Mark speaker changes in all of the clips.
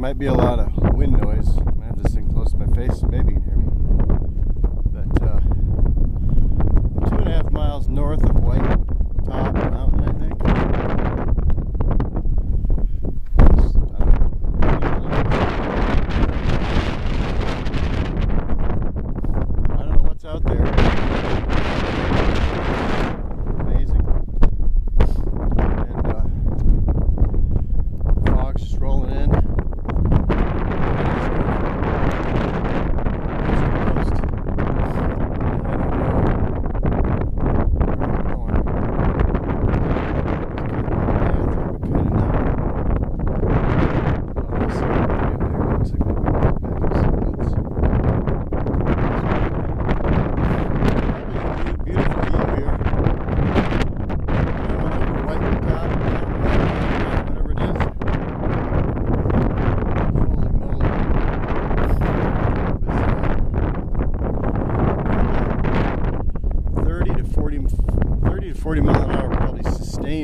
Speaker 1: might be a lot of wind noise. I'm gonna have this thing close to my face so maybe you can hear me. But 2.5 miles north of White Top Mountain, I think. I don't know what's out there. Amazing. And the fog's just rolling in.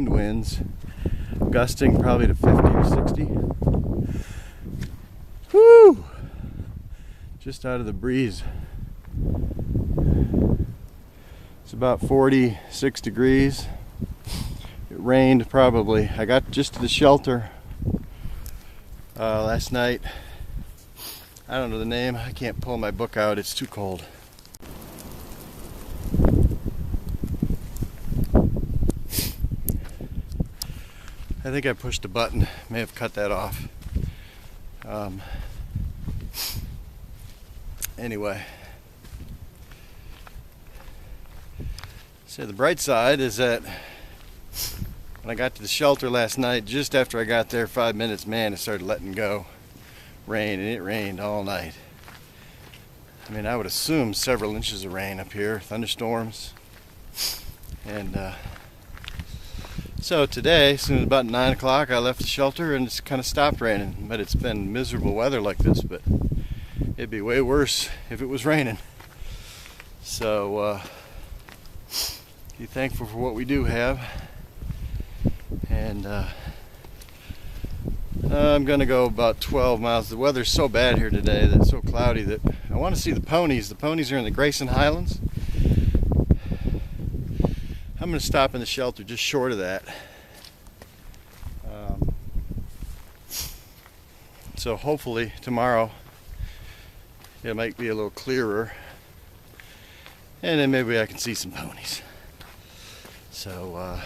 Speaker 1: Winds gusting probably to 50 or 60. Woo! Just out of the breeze. It's about 46 degrees. It rained probably. I got just to the shelter last night. I don't know the name. I can't pull my book out. It's too cold. I think I pushed a button, may have cut that off. Anyway, so the bright side is that when I got to the shelter last night, just after I got there 5 minutes, man, it started letting go. Rain, and it rained all night. I mean, I would assume several inches of rain up here, thunderstorms. And so today, as soon as about 9 o'clock, I left the shelter and it's kind of stopped raining. But it's been miserable weather like this, but it'd be way worse if it was raining. So, be thankful for what we do have. And I'm going to go about 12 miles. The weather's so bad here today, that it's so cloudy that I want to see the ponies. The ponies are in the Grayson Highlands. I'm going to stop in the shelter just short of that. So hopefully tomorrow it might be a little clearer. And then maybe I can see some ponies. So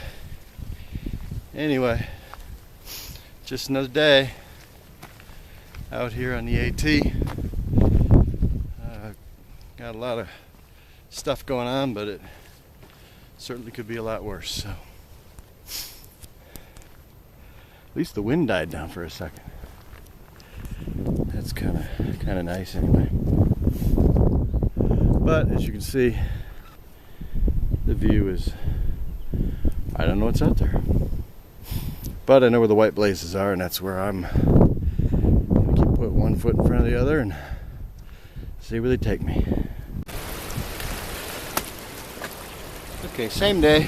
Speaker 1: anyway, just another day out here on the AT. Got a lot of stuff going on, but it certainly could be a lot worse. So at least the wind died down for a second. That's kind of nice anyway. But as you can see, the view is, I don't know what's out there, but I know where the white blazes are, and that's where I'm gonna keep put one foot in front of the other and see where they take me. Okay, same day.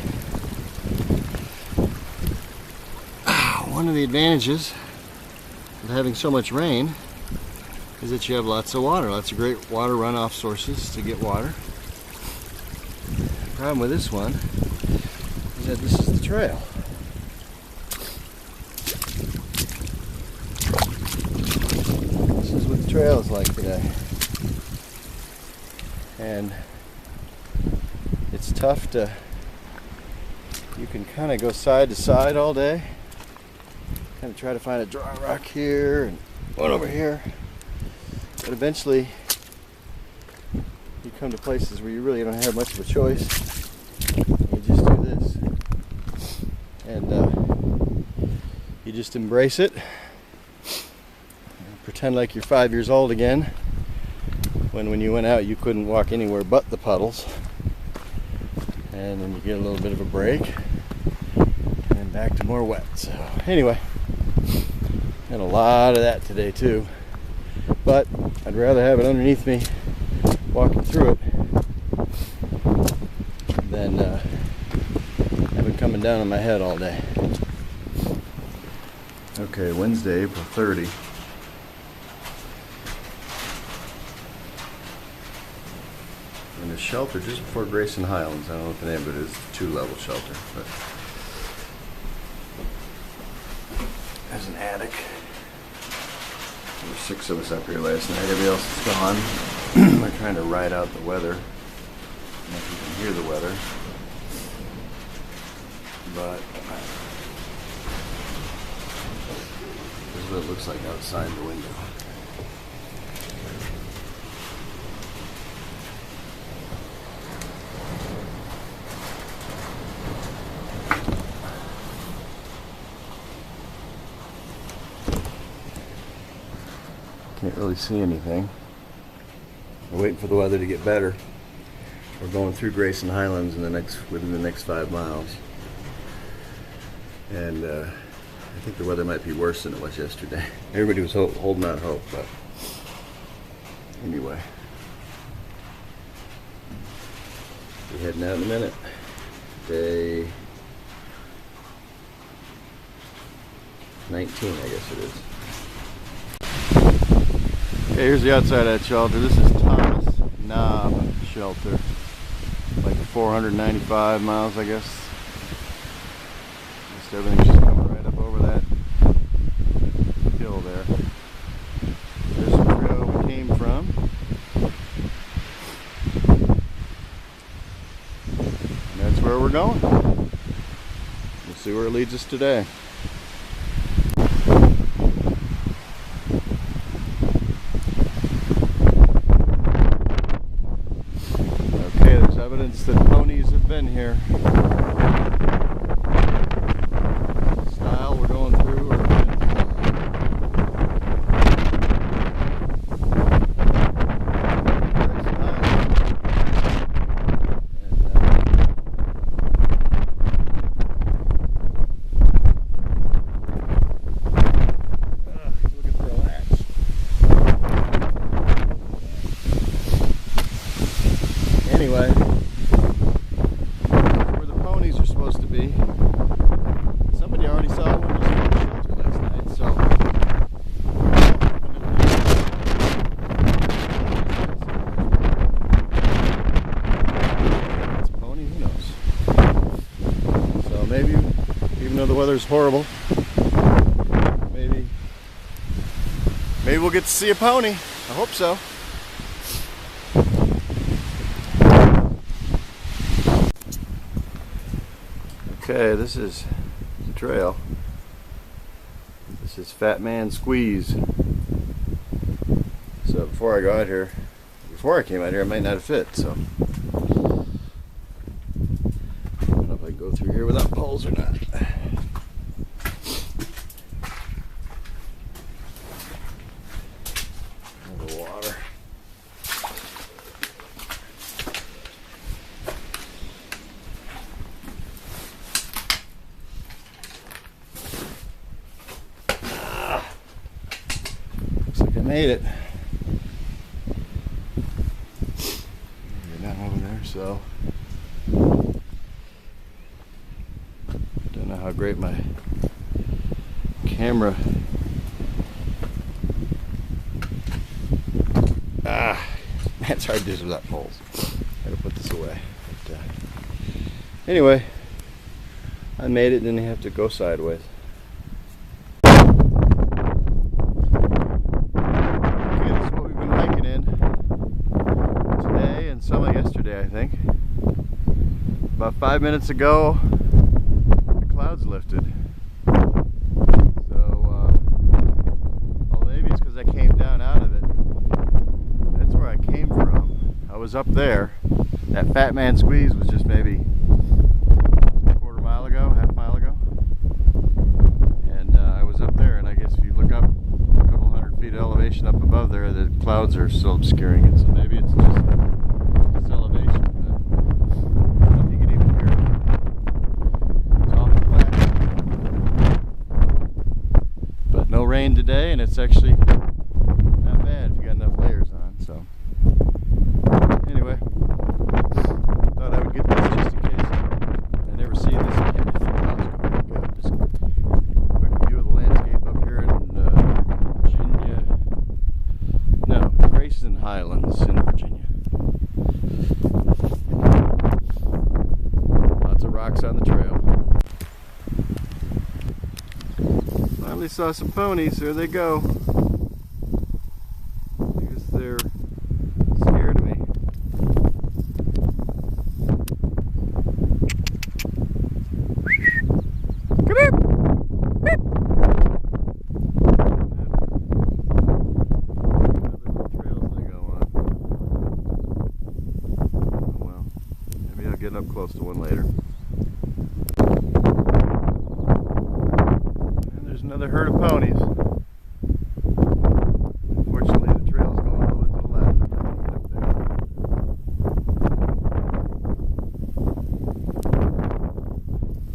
Speaker 1: One of the advantages of having so much rain is that you have lots of water, lots of great water runoff sources to get water. The problem with this one is that this is the trail. This is what the trail is like today. And it's tough to, you can kind of go side to side all day, kind of try to find a dry rock here and one over here, but eventually you come to places where you really don't have much of a choice. You just do this, and you just embrace it, pretend like you're 5 years old again, when you went out you couldn't walk anywhere but the puddles. And then you get a little bit of a break, and then back to more wet. So anyway, had a lot of that today too, but I'd rather have it underneath me walking through it than have it coming down on my head all day. Okay, Wednesday, April 30. shelter just before Grayson Highlands. I don't know what the name of it is. 2-level shelter. But there's an attic. There were 6 of us up here last night. Everybody else is gone. We're trying to ride out the weather. I don't know if you can hear the weather. But this is what it looks like outside the window. Can't really see anything. We're waiting for the weather to get better. We're going through Grayson Highlands within the next 5 miles. And I think the weather might be worse than it was yesterday. Everybody was holding out hope, but anyway. We're heading out in a minute. Day 19, I guess it is. Okay, here's the outside of that shelter. This is Thomas Knob Shelter. Like 495 miles, I guess. Just everything's just coming right up over that hill there. There's the trail we came from. And that's where we're going. We'll see where it leads us today. Evidence that ponies have been here. Style we're going through. Look at the relax. Anyway. Somebody already saw one just in the shelter last night, so it's a pony, who knows? So maybe, even though the weather's horrible, maybe we'll get to see a pony. I hope so. Okay, this is the trail. This is Fat Man Squeeze. So before I go out here, before I came out here, I might not have fit, so I don't know if I can go through here without poles or not. The water. Made it. You're not over there, so don't know how great my camera. It's hard to do without poles. Gotta put this away. But, anyway, I made it. Didn't have to go sideways. Yesterday, I think. About 5 minutes ago, the clouds lifted. So, well, maybe it's because I came down out of it. That's where I came from. I was up there. That Fat Man Squeeze was just maybe a quarter mile ago, half mile ago. And I was up there, and I guess if you look up a couple hundred feet of elevation up above there, the clouds are still obscuring it. So maybe it's just elevation, but you can even hear it. It's awful flat. But no rain today, and it's actually not bad if you got enough layers on. So anyway, thought I would get this just in case. I never see this again. Just a quick view of the landscape up here in Virginia. No, Grayson Highlands in Virginia. Finally saw some ponies. There they go. I guess they're scared of me. Come here! Beep. Other trails they go on. Oh well, maybe I'll get up close to one later. Another herd of ponies. Unfortunately, the trail's going all the way to the left. I'm not going to get up there.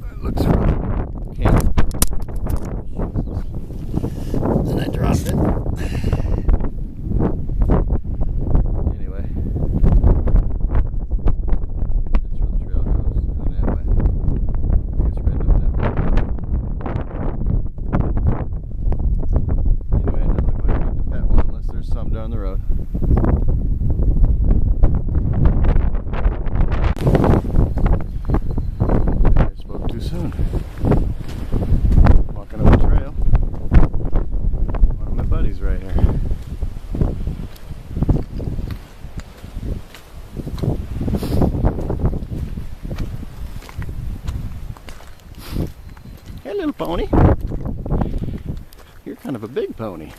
Speaker 1: That looks rough. Camera. Then I dropped it. Anyway, that's where the trail goes. Down that way. I guess right up that way. Some down the road. I spoke too soon. Walking up the trail. One of my buddies right here. Hey, little pony. You're kind of a big pony.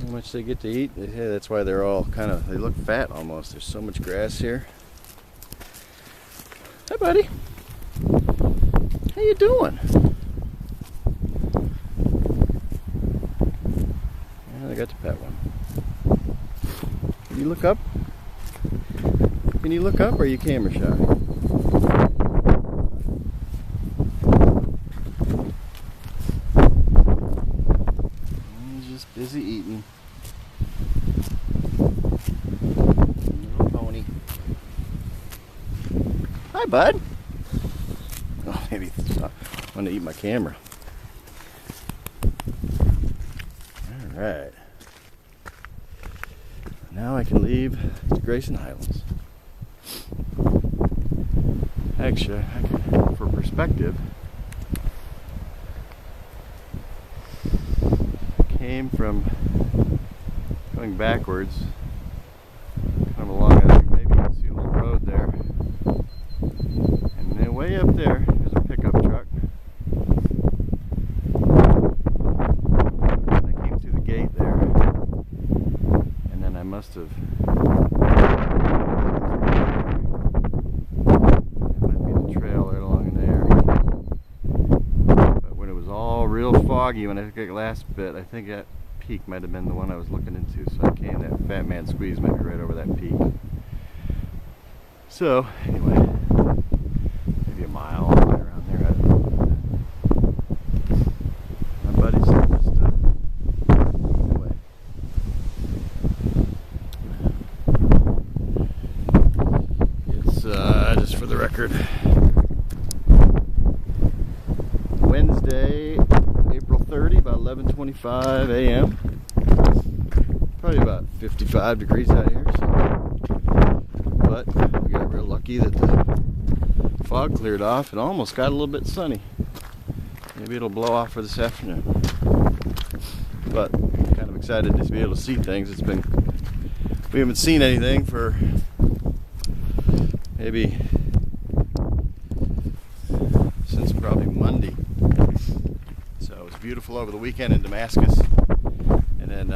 Speaker 1: How much they get to eat? Yeah, that's why they're all kind of, they look fat almost. There's so much grass here. Hi, buddy. How you doing? Yeah, I got to pet one. Can you look up? Can you look up, or are you camera shy? He's just busy eating. Hi, bud. Oh, maybe it's not. I want to eat my camera. All right. Now I can leave the Grayson Highlands. Actually, for perspective, came from going backwards, kind of along. I think maybe you can see a little road there. Way up there, there's a pickup truck. I came through the gate there, and then I must have. That might be the trail right along there. But when it was all real foggy, when I took that last bit, I think that peak might have been the one I was looking into. So I came, that fat man squeeze might be right over that peak. So, anyway. A mile right around there. I don't know. My buddy's just anyway. It's just for the record, Wednesday, April 30, about 11:25 a.m. Probably about 55 degrees out here. So. But we got real lucky that the fog cleared off and almost got a little bit sunny. Maybe it'll blow off for this afternoon. But I'm kind of excited to be able to see things. We haven't seen anything for maybe since probably Monday. So it was beautiful over the weekend in Damascus. And then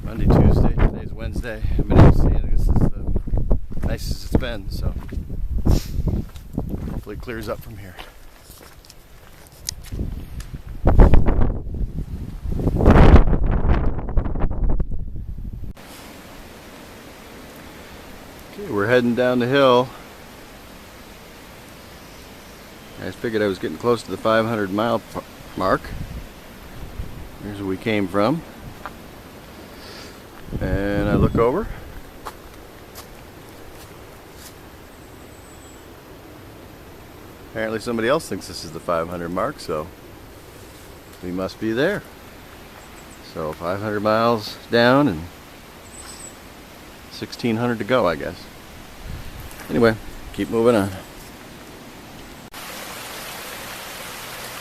Speaker 1: Monday, Tuesday, today's Wednesday. I've been able to see it. This is the nicest it's been, so hopefully it clears up from here. Okay, we're heading down the hill. I figured I was getting close to the 500 mile mark. Here's where we came from. And I look over. Apparently somebody else thinks this is the 500 mark, so we must be there. So 500 miles down and 1,600 to go, I guess. Anyway, keep moving on.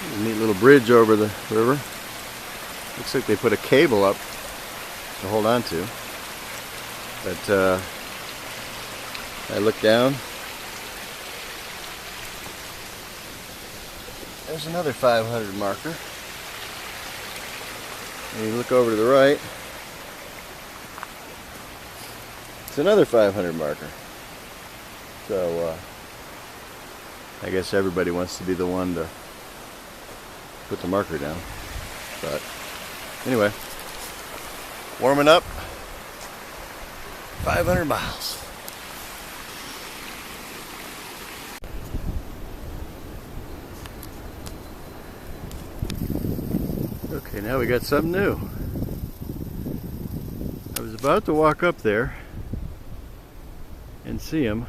Speaker 1: A neat little bridge over the river. Looks like they put a cable up to hold on to. But I look down. There's another 500 marker. And you look over to the right. It's another 500 marker. So I guess everybody wants to be the one to put the marker down. But anyway, warming up. 500 miles. Okay, now we got something new. I was about to walk up there and see them,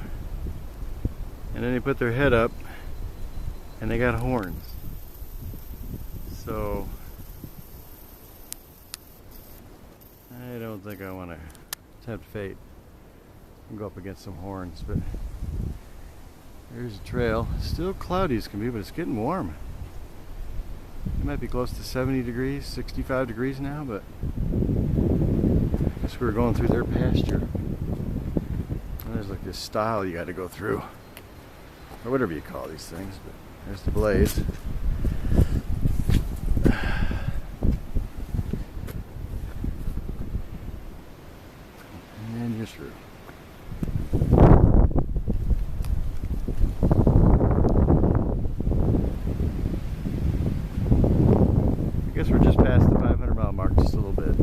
Speaker 1: and then they put their head up and they got horns. So I don't think I want to tempt fate and go up against some horns, but there's a trail. Still cloudy as can be, but it's getting warm. It might be close to 70 degrees, 65 degrees now, but I guess we were going through their pasture. And there's like this stile you got to go through, or whatever you call these things, but there's the blaze. And you're through. I guess we're just past the 500 mile mark, just a little bit.